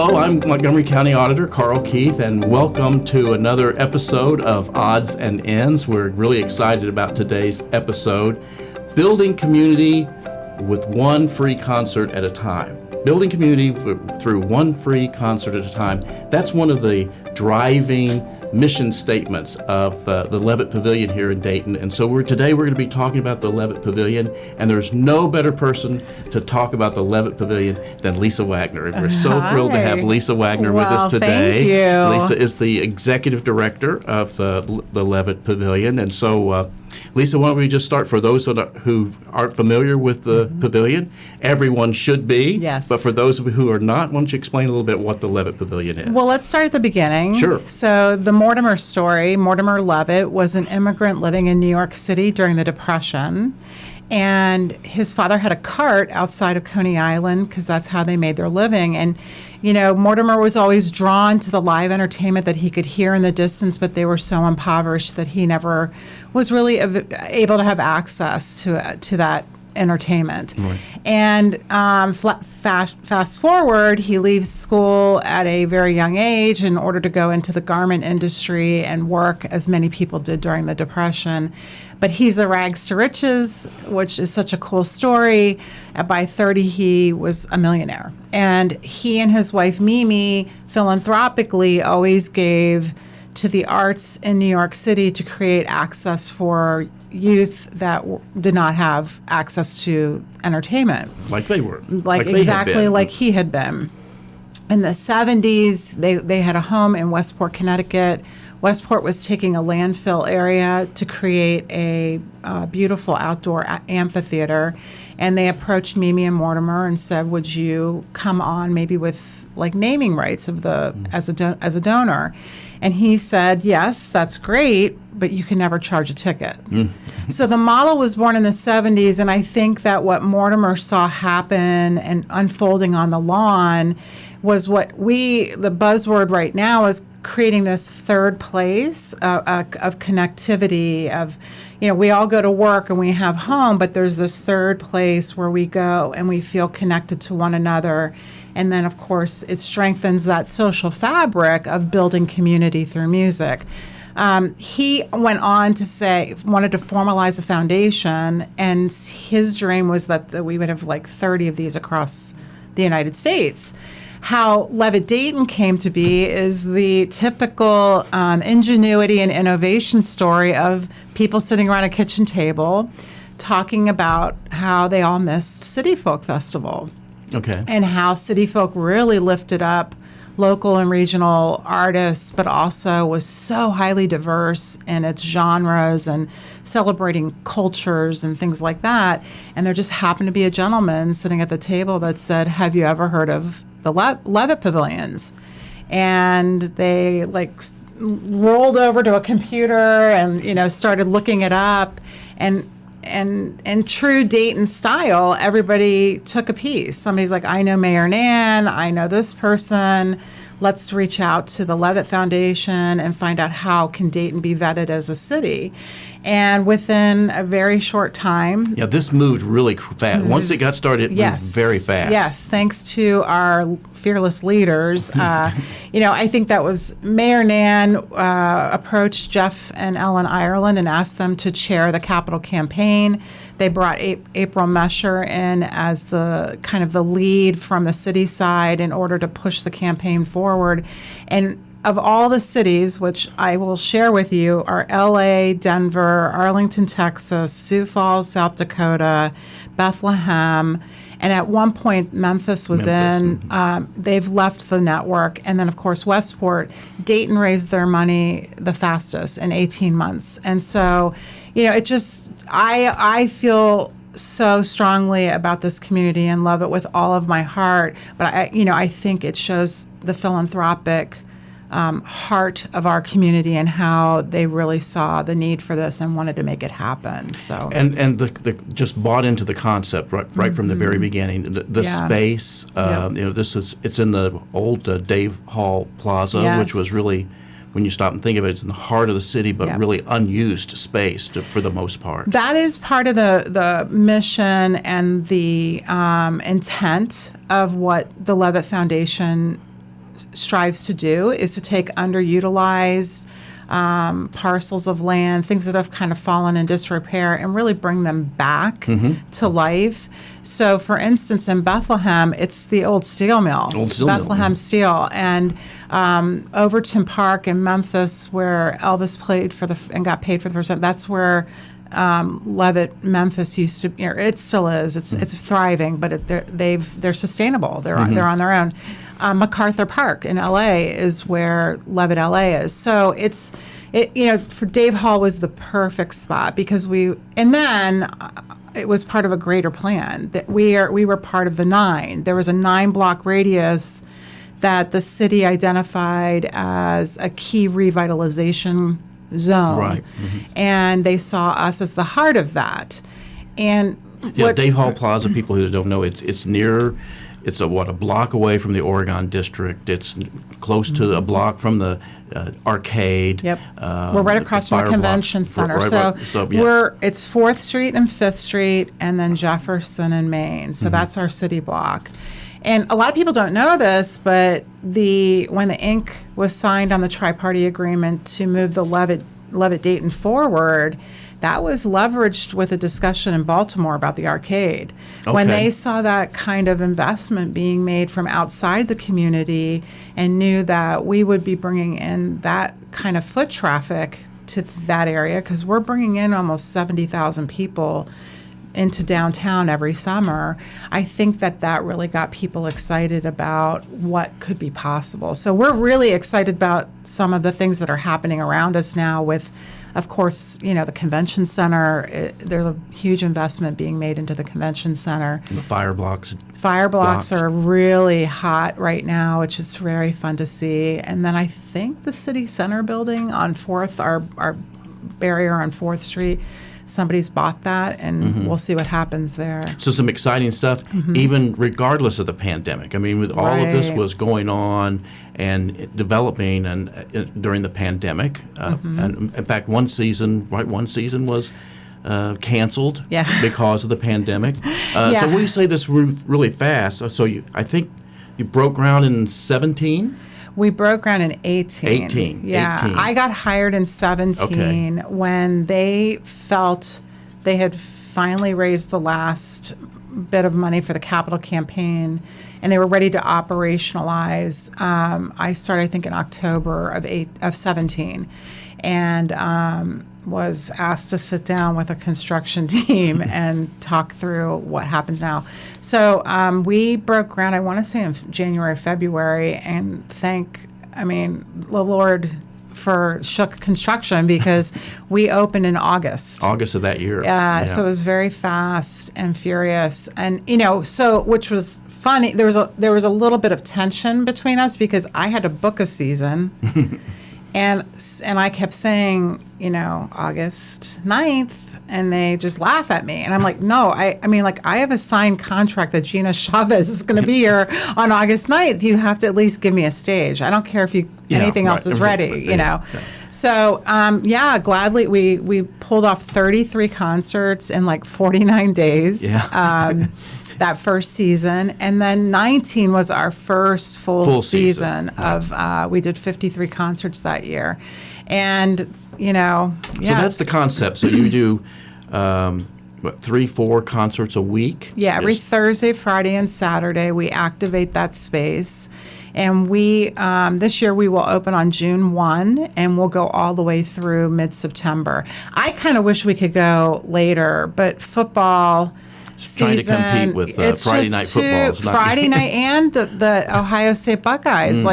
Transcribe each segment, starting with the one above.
Hello, I'm Montgomery County Auditor Carl Keith, and welcome to another episode of Odds and Ends. We're really excited about today's episode, Building Community with One Free Concert at a Time. Building community through one free concert at a time. That's one of the driving mission statements of the Levitt Pavilion here in Dayton. And so today we're going to be talking about the Levitt Pavilion, and there's no better person to talk about the Levitt Pavilion than Lisa Wagner. And we're so thrilled to have Lisa Wagner with us today. Thank you. Lisa is the executive director of the Levitt Pavilion. And so Lisa, why don't we just start for those who aren't familiar with the Pavilion? Everyone should be. Yes. But for those who are not, why don't you explain a little bit what the Levitt Pavilion is? Well, let's start at the beginning. Sure. So the Mortimer story, Mortimer Levitt was an immigrant living in New York City during the Depression. And his father had a cart outside of Coney Island because that's how they made their living. And, you know, Mortimer was always drawn to the live entertainment that he could hear in the distance, but they were so impoverished that he never was really able to have access to that entertainment. Right. And fast forward, he leaves school at a very young age in order to go into the garment industry and work, as many people did during the Depression. But he's a rags to riches, which is such a cool story. By 30, he was a millionaire. And he and his wife, Mimi, philanthropically always gave to the arts in New York City to create access for youth that did not have access to entertainment. Like they were. Like exactly like he had been. In the 70s, they had a home in Westport, Connecticut. Westport was taking a landfill area to create a beautiful outdoor amphitheater, and they approached Mimi and Mortimer and said, "Would you come on, maybe with like naming rights of the as a donor?" And he said, "Yes, that's great, but you can never charge a ticket." So the model was born in the 70s, and I think that what Mortimer saw happen and unfolding on the lawn was what the buzzword right now is creating this third place of connectivity of, you know, we all go to work and we have home, but there's this third place where we go and we feel connected to one another. And then, of course, it strengthens that social fabric of building community through music. He went on to say, wanted to formalize a foundation, and his dream was that we would have like 30 of these across the United States. How Levitt Dayton came to be is the typical ingenuity and innovation story of people sitting around a kitchen table talking about how they all missed City Folk Festival. Okay. And how City Folk really lifted up local and regional artists, but also was so highly diverse in its genres and celebrating cultures and things like that. And there just happened to be a gentleman sitting at the table that said, "Have you ever heard of the Levitt Pavilions?" And they rolled over to a computer and, you know, started looking it up, and in true Dayton style, everybody took a piece. Somebody's like, "I know Mayor Nan, I know this person. Let's reach out to the Levitt Foundation and find out how can Dayton be vetted as a city." And within a very short time... Yeah, this moved really fast. Once it got started, it moved very fast. Yes, thanks to our fearless leaders. You know, I think that was Mayor Nan approached Jeff and Ellen Ireland and asked them to chair the Capitol campaign. They brought April Mesher in as the kind of the lead from the city side in order to push the campaign forward. And of all the cities, which I will share with you, are LA, Denver, Arlington, Texas, Sioux Falls, South Dakota, Bethlehem, and at one point Memphis was in. They've left the network. And then, of course, Westport. Dayton raised their money the fastest in 18 months. And so, you know, it just, I feel so strongly about this community and love it with all of my heart. But, I think it shows the philanthropic heart of our community and how they really saw the need for this and wanted to make it happen. So and the just bought into the concept right from the very beginning. The space, you know, it's in the old Dave Hall Plaza, which was really, when you stop and think of it, it's in the heart of the city, but really unused space for the most part. That is part of the mission and the intent of what the Levitt Foundation strives to do is to take underutilized parcels of land, things that have kind of fallen in disrepair, and really bring them back to life. So, for instance, in Bethlehem, it's the old steel mill, Bethlehem Steel, and Overton Park in Memphis, where Elvis played and got paid for the first time. That's where Levitt, Memphis used to. It still is. It's thriving, but they're sustainable. They're on their own. MacArthur Park in LA is where Levitt LA is. So for Dave Hall was the perfect spot because it was part of a greater plan that we were part of the 9. There was a 9-block radius that the city identified as a key revitalization zone. Right. And they saw us as the heart of that. And Dave Hall Plaza, people who don't know, it's near. It's a block away from the Oregon District. It's close to a block from the arcade. Yep. We're right across from the convention center. Yes. It's 4th Street and 5th Street, and then Jefferson and Main. So that's our city block. And a lot of people don't know this, but when the ink was signed on the tri-party agreement to move the Levitt Dayton forward, that was leveraged with a discussion in Baltimore about the arcade. Okay. When they saw that kind of investment being made from outside the community and knew that we would be bringing in that kind of foot traffic to that area, because we're bringing in almost 70,000 people into downtown every summer, I think that really got people excited about what could be possible. So we're really excited about some of the things that are happening around us now with, of course, the convention center. There's a huge investment being made into the convention center. And the fire blocks. Fire blocks are really hot right now, which is very fun to see. And then I think the city center building on 4th, our barrier on 4th Street, somebody's bought that, and we'll see what happens there. So some exciting stuff, even regardless of the pandemic. I mean, with all of this was going on and developing during the pandemic. And in fact, one season was canceled because of the pandemic. So we say this really fast. So I think you broke ground in 2017? We broke ground in 18. Yeah. 18. I got hired in 17 when they felt they had finally raised the last bit of money for the capital campaign, and they were ready to operationalize. I started, I think, in October of 17, and was asked to sit down with a construction team and talk through what happens now. So we broke ground, I want to say in January, February, and the Lord for shook construction because we opened in August. August of that year. So it was very fast and furious. And, which was funny. There was a little bit of tension between us because I had to book a season. And I kept saying, August 9th, and they just laugh at me. And I'm like, no, I have a signed contract that Gina Chavez is going to be here on August 9th. You have to at least give me a stage. I don't care if anything else is ready, Yeah. So, gladly, we pulled off 33 concerts in 49 days. Yeah. That first season, and then 19 was our first full season of we did 53 concerts that year, and So that's the concept. So you do 3-4 concerts a week? Yeah, every Thursday, Friday, and Saturday we activate that space. And we this year we will open on June 1, and we'll go all the way through mid-September. I kind of wish we could go later, but football trying to compete with Friday night football. Friday night and the Ohio State Buckeyes.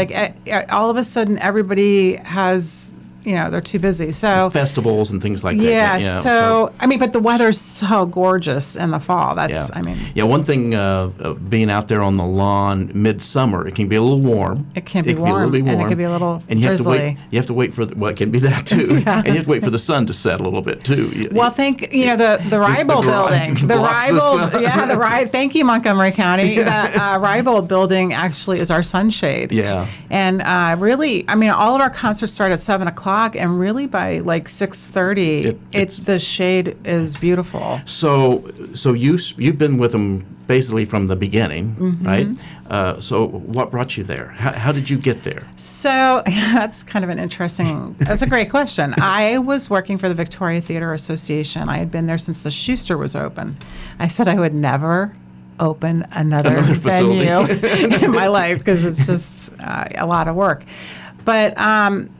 All of a sudden, everybody has, they're too busy. So festivals and things like that. Yeah. So but the weather's so gorgeous in the fall. That's, one thing being out there on the lawn midsummer, it can be a little warm. It can be warm, and it can be a little drizzly. You have to wait for it can be that too, and you have to wait for the sun to set a little bit too. Well, the Rybold building, thank you, Montgomery County. The Rybold building actually is our sunshade. Yeah. And really, all of our concerts start at 7:00. o'clock, and really by like 6:30, the shade is beautiful. So you've been with them basically from the beginning, right? So what brought you there? How did you get there? So that's kind of that's a great question. I was working for the Victoria Theater Association. I had been there since the Schuster was open. I said I would never open another venue in my life because it's just a lot of work. But,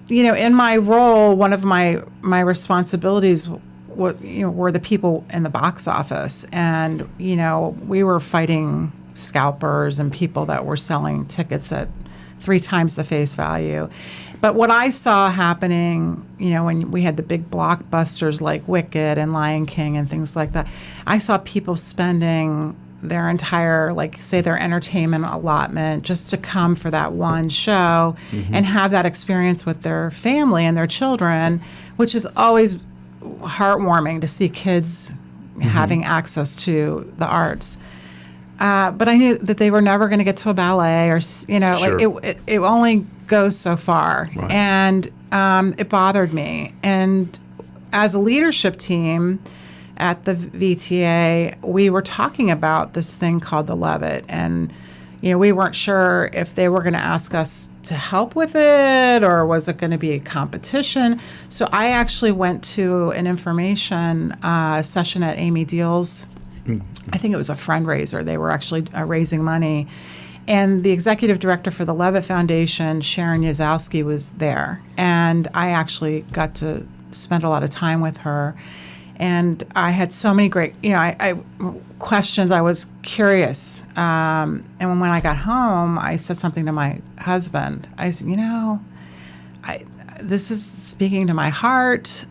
in my role, one of my responsibilities were the people in the box office. And, we were fighting scalpers and people that were selling tickets at 3 times the face value. But what I saw happening, when we had the big blockbusters like Wicked and Lion King and things like that, I saw people spending their entire, say their entertainment allotment just to come for that one show and have that experience with their family and their children, which is always heartwarming to see kids having access to the arts. But I knew that they were never going to get to a ballet or, Sure. it only goes so far. Right. And it bothered me. And as a leadership team at the VTA, we were talking about this thing called the Levitt. And, we weren't sure if they were going to ask us to help with it or was it going to be a competition. So I actually went to an information session at Amy Deal's. I think it was a fundraiser. They were actually raising money. And the executive director for the Levitt Foundation, Sharon Yazowski, was there. And I actually got to spend a lot of time with her. And I had so many great, I questions. I was curious. And when I got home, I said something to my husband. I said, this is speaking to my heart.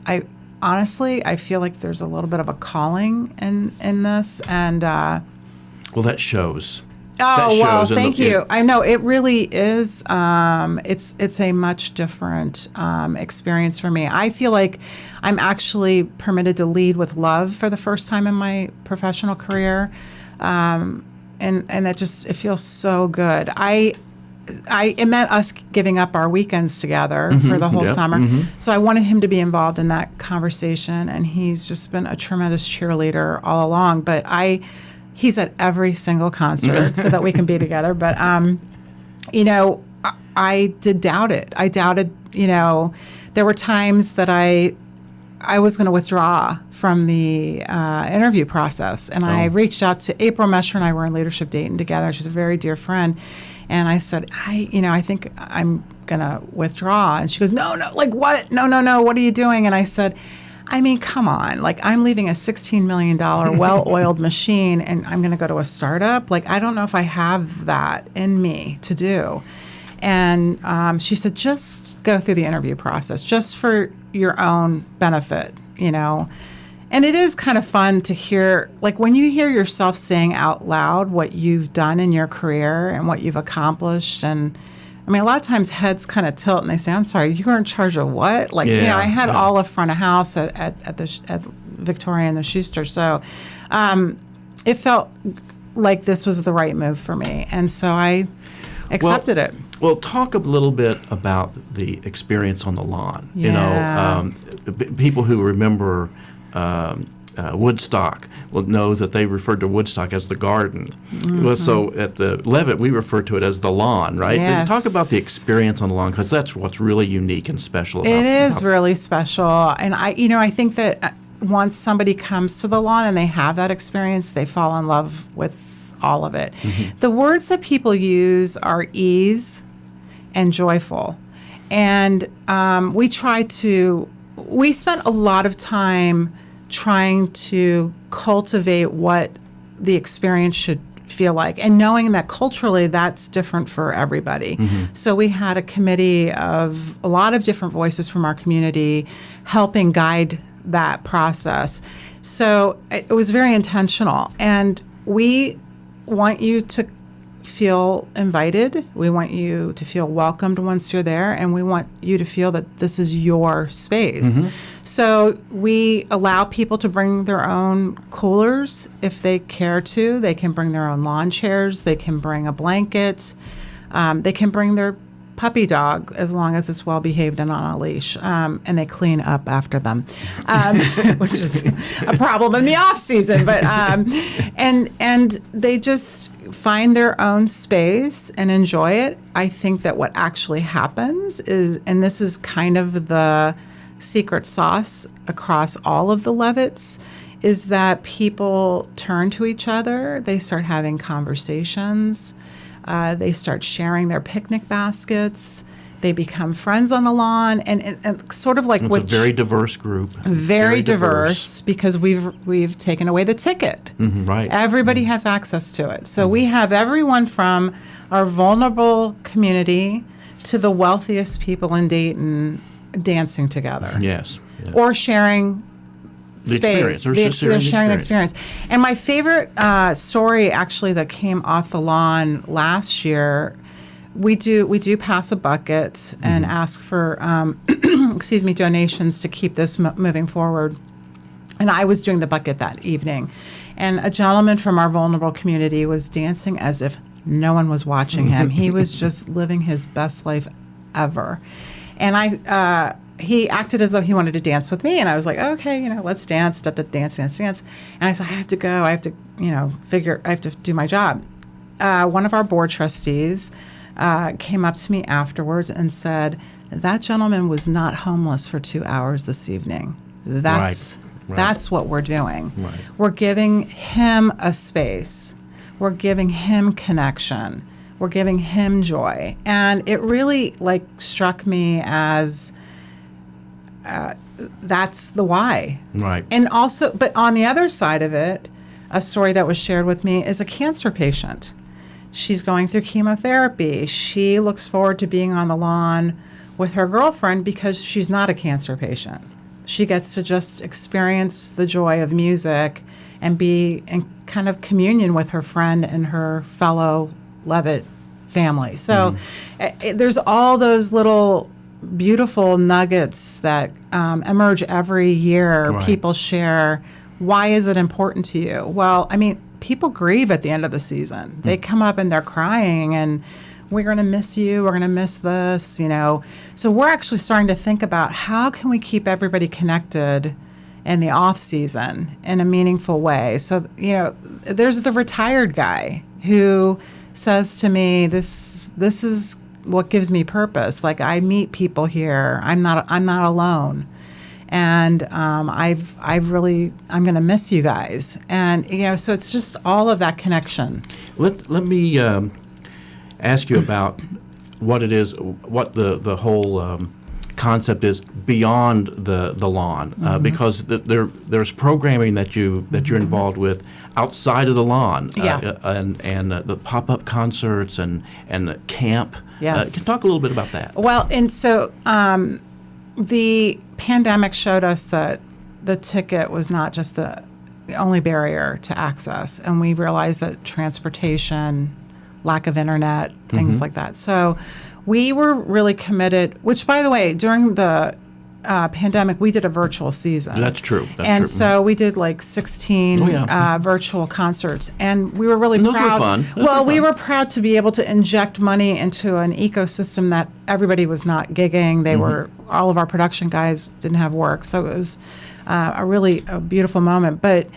Honestly, I feel like there's a little bit of a calling in this. And well, that shows. Oh, well, thank you. I know it really is. It's a much different experience for me. I feel like I'm actually permitted to lead with love for the first time in my professional career, and that just, it feels so good. It meant us giving up our weekends together for the whole summer. So I wanted him to be involved in that conversation, and he's just been a tremendous cheerleader all along. But he's at every single concert so that we can be together. But, I did doubt it. I doubted, there were times that I was going to withdraw from the interview process. And I reached out to April Mesher, and I were in Leadership Dayton together. She's a very dear friend. And I said, I think I'm going to withdraw. And she goes, no, like what? No, what are you doing? And I said, come on. I'm leaving a $16 million well-oiled machine, and I'm going to go to a startup. I don't know if I have that in me to do. And she said, just go through the interview process, just for your own benefit, And it is kind of fun to hear, when you hear yourself saying out loud what you've done in your career and what you've accomplished. And a lot of times heads kind of tilt and they say, I'm sorry, you were in charge of what? I had all of front of house at Victoria and the Schuster. So it felt like this was the right move for me. And so I accepted it. Well, talk a little bit about the experience on the lawn. Yeah. People who remember Woodstock will know that they referred to Woodstock as the garden. Well, so at the Levitt, we refer to it as the lawn, right? Yes. Talk about the experience on the lawn, because that's what's really unique and special about it. It is really special. And I think that once somebody comes to the lawn and they have that experience, they fall in love with all of it. The words that people use are ease and joyful. And we spent a lot of time trying to cultivate what the experience should feel like, and knowing that culturally that's different for everybody. So we had a committee of a lot of different voices from our community helping guide that process. So it was very intentional, and we want you to feel invited. We want you to feel welcomed once you're there, and we want you to feel that this is your space. So we allow people to bring their own coolers if they care to. They can bring their own lawn chairs. They can bring a blanket. They can bring their puppy dog as long as it's well behaved and on a leash, and they clean up after them, which is a problem in the off season. But and they just find their own space and enjoy it. I think that what actually happens is, and this is kind of the secret sauce across all of the Levitts, is that people turn to each other. They start having conversations. They start sharing their picnic baskets. They become friends on the lawn, and sort of like it's a very diverse group. Very diverse because we've taken away the ticket. Right. Everybody has access to it. So we have everyone from our vulnerable community to the wealthiest people in Dayton dancing together. Yes. Yeah. Or sharing the space. experience. They're sharing the experience. And my favorite story actually that came off the lawn last year, we do pass a bucket and ask for donations to keep this moving forward. And I was doing the bucket that evening, and a gentleman from our vulnerable community was dancing as if no one was watching him. He was just living his best life ever. And he acted as though he wanted to dance with me, and I was like, okay, let's dance, dance. And I said, I have to go. I have to, I have to do my job. One of our board trustees came up to me afterwards and said, that gentleman was not homeless for 2 hours this evening. That's what we're doing. Right. We're giving him a space. We're giving him connection. We're giving him joy. And it really struck me as that's the why. Right. And also, but on the other side of it, a story that was shared with me is a cancer patient. She's going through chemotherapy. She looks forward to being on the lawn with her girlfriend because she's not a cancer patient. She gets to just experience the joy of music and be in kind of communion with her friend and her fellow Levitt family. So there's all those little beautiful nuggets that emerge every year. Right. People share, why is it important to you? Well, I mean, people grieve at the end of the season. They come up and they're crying, and we're going to miss you. We're going to miss this, So we're actually starting to think about how can we keep everybody connected in the off season in a meaningful way. So, there's the retired guy who says to me, this is what gives me purpose. Like, I meet people here. I'm not alone. And I'm going to miss you guys. And, so it's just all of that connection. Let me ask you about what it is, what the whole concept is beyond the lawn, because there's programming that you're involved with outside of the lawn, and the pop-up concerts and the camp. Yes. Can you talk a little bit about that? Well, and so the pandemic showed us that the ticket was not just the only barrier to access, and we realized that transportation, lack of internet, things like that. So we were really committed, which, by the way, during the pandemic, we did a virtual season. That's true. So we did 16 virtual concerts, and we were really and proud. Those were fun. We were proud to be able to inject money into an ecosystem that everybody was not gigging. They were, all of our production guys didn't have work, so it was a beautiful moment. But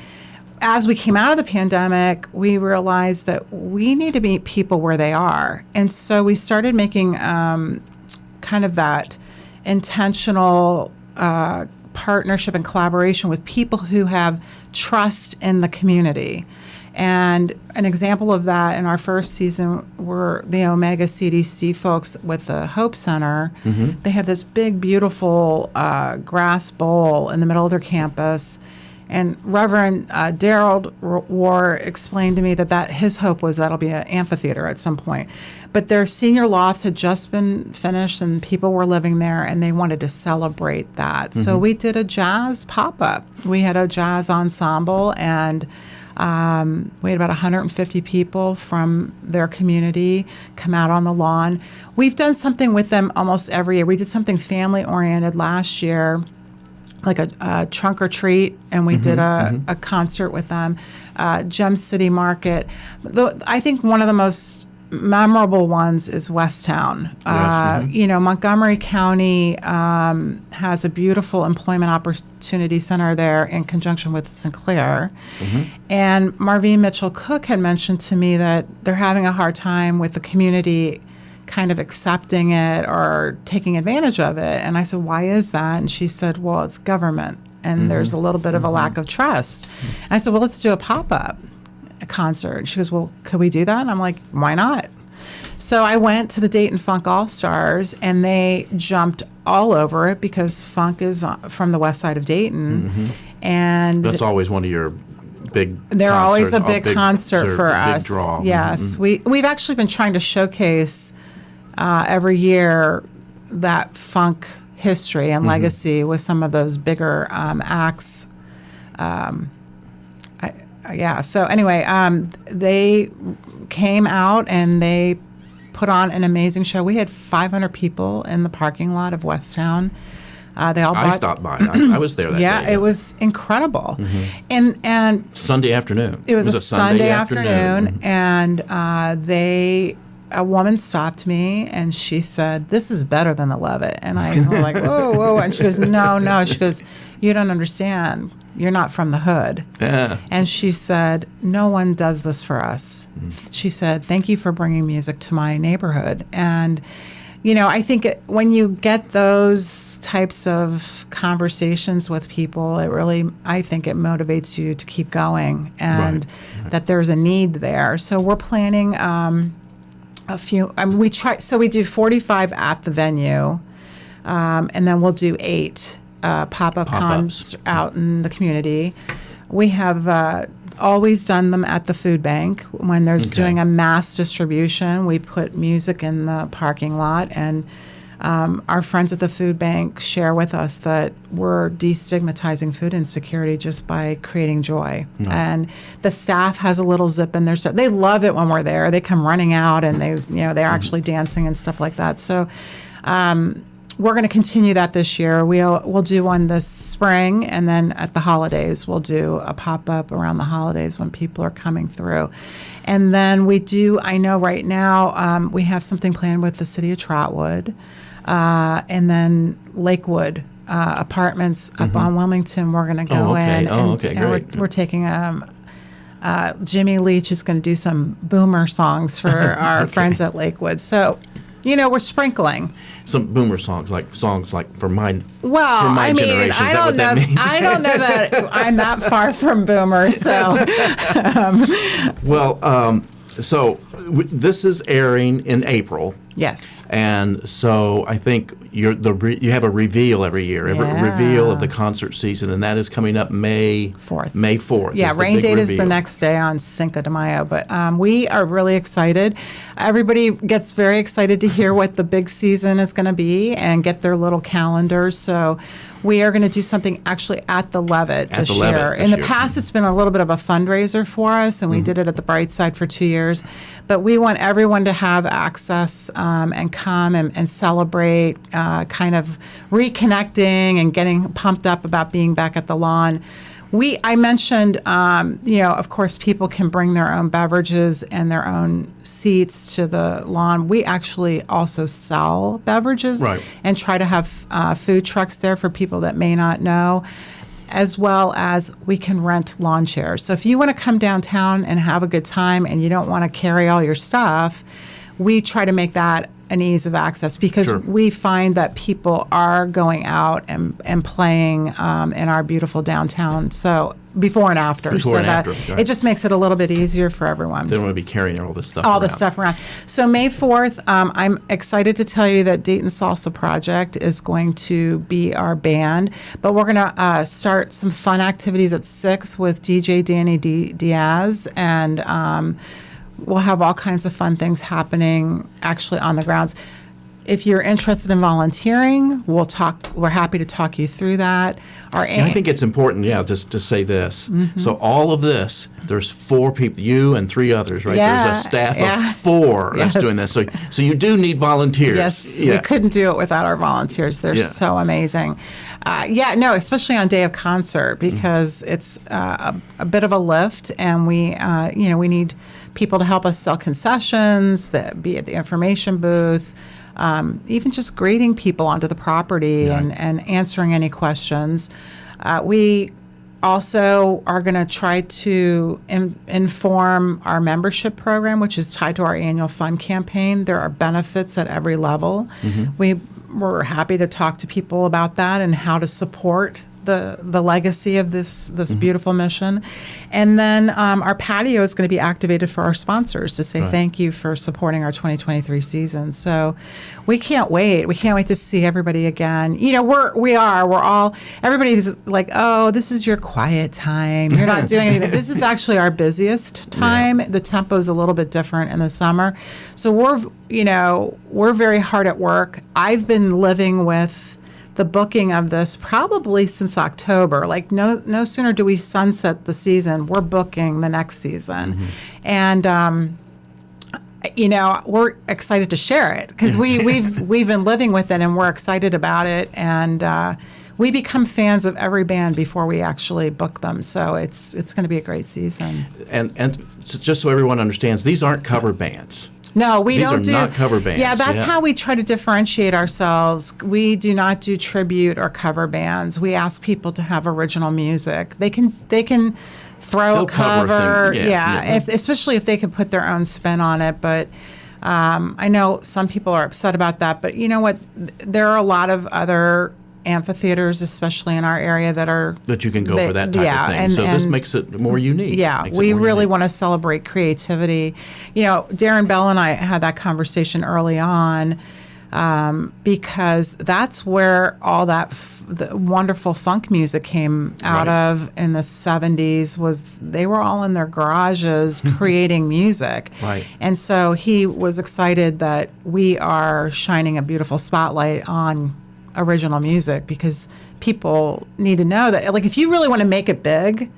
as we came out of the pandemic, we realized that we need to meet people where they are. And so we started making kind of that intentional partnership and collaboration with people who have trust in the community. And an example of that in our first season were the Omega CDC folks with the Hope Center. They had this big, beautiful grass bowl in the middle of their campus. And Reverend Darrell War explained to me that his hope was that'll be an amphitheater at some point. But their senior lofts had just been finished, and people were living there, and they wanted to celebrate that. So we did a jazz pop-up. We had a jazz ensemble, and we had about 150 people from their community come out on the lawn. We've done something with them almost every year. We did something family-oriented last year, like a trunk or treat, and we did a concert with them. Gem City Market. I think one of the most memorable ones is Westtown. Montgomery County has a beautiful employment opportunity center there in conjunction with Sinclair. And Marvine Mitchell Cook had mentioned to me that they're having a hard time with the community kind of accepting it or taking advantage of it. And I said, why is that? And she said, well, it's government, and there's a little bit of a lack of trust. And I said, well, let's do a pop-up concert. She goes, well, could we do that? And I'm like, why not? So I went to the Dayton Funk All-Stars, and they jumped all over it because funk is from the west side of Dayton. And that's always one of your big they're always a concerts, big concert for us. Big draw. Yes. We've actually been trying to showcase every year that funk history and legacy with some of those bigger acts. So anyway, they came out and they put on an amazing show. We had 500 people in the parking lot of Westtown. They all I stopped by. I was there that day. Yeah, it was incredible. And Sunday afternoon. It was a Sunday afternoon, and a woman stopped me and she said, "This is better than the Levitt." And I was like, whoa. And she goes, no. She goes, "You don't understand. You're not from the hood." Yeah. And she said, "No one does this for us." She said, "Thank you for bringing music to my neighborhood." And, I think when you get those types of conversations with people, I think it motivates you to keep going and that there's a need there. So we're planning we do 45 at the venue, and then we'll do 8 pop-up cons out in the community. We have always done them at the food bank. When there's doing a mass distribution, we put music in the parking lot, and our friends at the food bank share with us that we're destigmatizing food insecurity just by creating joy. And the staff has a little zip in their step. They love it when we're there. They come running out, and they're actually dancing and stuff like that. So we're going to continue that this year. We'll do one this spring, and then at the holidays we'll do a pop-up around the holidays when people are coming through. And then I know right now we have something planned with the city of Trotwood, and then Lakewood Apartments up on Wilmington. We're going to go in, and we're taking Jimmy Leach is going to do some boomer songs for our friends at Lakewood. So, we're sprinkling some boomer songs like for my generation. I don't know. I don't know that I'm that far from boomer. So, this is airing in April. Yes. And so I think you have a reveal every year, reveal of the concert season, and that is coming up May 4th. May 4th. Yeah, rain date is the next day on Cinco de Mayo. But we are really excited. Everybody gets very excited to hear what the big season is going to be and get their little calendars. So we are going to do something actually at the Levitt this year. In the past, it's been a little bit of a fundraiser for us, and we did it at the Bright Side for 2 years. But we want everyone to have access and come and celebrate, kind of reconnecting and getting pumped up about being back at the lawn. I mentioned, of course, people can bring their own beverages and their own seats to the lawn. We actually also sell beverages and try to have food trucks there for people that may not know, as well as we can rent lawn chairs. So if you want to come downtown and have a good time and you don't want to carry all your stuff, we try to make that an ease of access because we find that people are going out and playing in our beautiful downtown. So before and after. It just makes it a little bit easier for everyone. They don't want to be carrying all this stuff around. The stuff around. So May 4th, I'm excited to tell you that Dayton Salsa Project is going to be our band, but we're going to start some fun activities at 6 with DJ Danny Diaz, and we'll have all kinds of fun things happening actually on the grounds. if you're interested in volunteering, we're happy to talk you through that. I think it's important, just to say this. So all of this, there's 4 people, you and 3 others, right? Yeah, There's a staff of 4 that's doing this. So you do need volunteers. Yes, we couldn't do it without our volunteers. They're so amazing. Especially on day of concert, because it's a bit of a lift, and we need people to help us sell concessions, be at the information booth, even just greeting people onto the property and answering any questions. We also are going to try to inform our membership program, which is tied to our annual fund campaign. There are benefits at every level. We're happy to talk to people about that and how to support the legacy of this beautiful mission. And then our patio is going to be activated for our sponsors to say thank you for supporting our 2023 season. So we can't wait. We can't wait to see everybody again. Everybody's like, oh, this is your quiet time. You're not doing anything. This is actually our busiest time. The tempo is a little bit different in the summer. So we're very hard at work. I've been living with the booking of this probably since October. Like no sooner do we sunset the season, we're booking the next season. And we're excited to share it because we've been living with it and we're excited about it, and we become fans of every band before we actually book them. So it's going to be a great season. And just so everyone understands, these aren't cover bands. No, These are not cover bands. Yeah, that's how we try to differentiate ourselves. We do not do tribute or cover bands. We ask people to have original music. They can throw a cover. Especially if they can put their own spin on it. But I know some people are upset about that. But you know what? There are a lot of other amphitheaters, especially in our area, that you can go for that type of thing. So this makes it more unique. Yeah, we really want to celebrate creativity. Darren Bell and I had that conversation early on because that's where all that the wonderful funk music came out of in the 70s. Was they were all in their garages creating music. Right. And so he was excited that we are shining a beautiful spotlight on original music, because people need to know that, like, if you really want to make it big,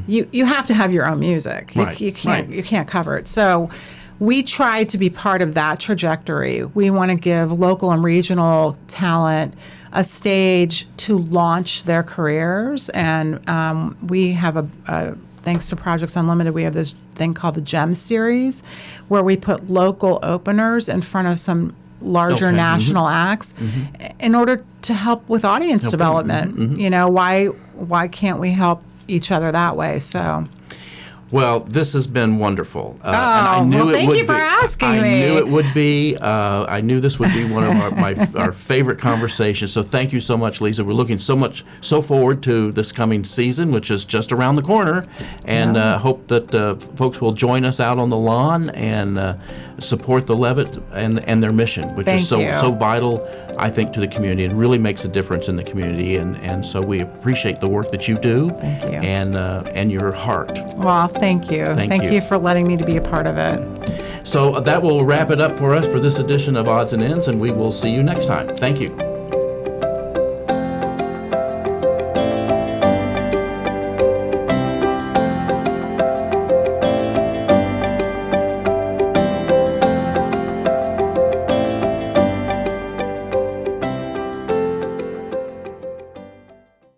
you have to have your own music. You can't cover it. So we try to be part of that trajectory. We want to give local and regional talent a stage to launch their careers, and we have thanks to Projects Unlimited, we have this thing called the GEM series, where we put local openers in front of some larger national acts in order to help with audience development. Why can't we help each other that way? So well, this has been wonderful. And I knew thank you for asking me. I knew it would be. I knew this would be one of our favorite conversations. So thank you so much, Lisa. We're looking so forward to this coming season, which is just around the corner, and hope that folks will join us out on the lawn and support the Levitt and their mission, which is so vital, I think, to the community, and really makes a difference in the community. And so we appreciate the work that you do. Thank you. And your heart. Well, thank you. Thank you for letting me to be a part of it. So that will wrap it up for us for this edition of Odds and Ends, and we will see you next time. Thank you.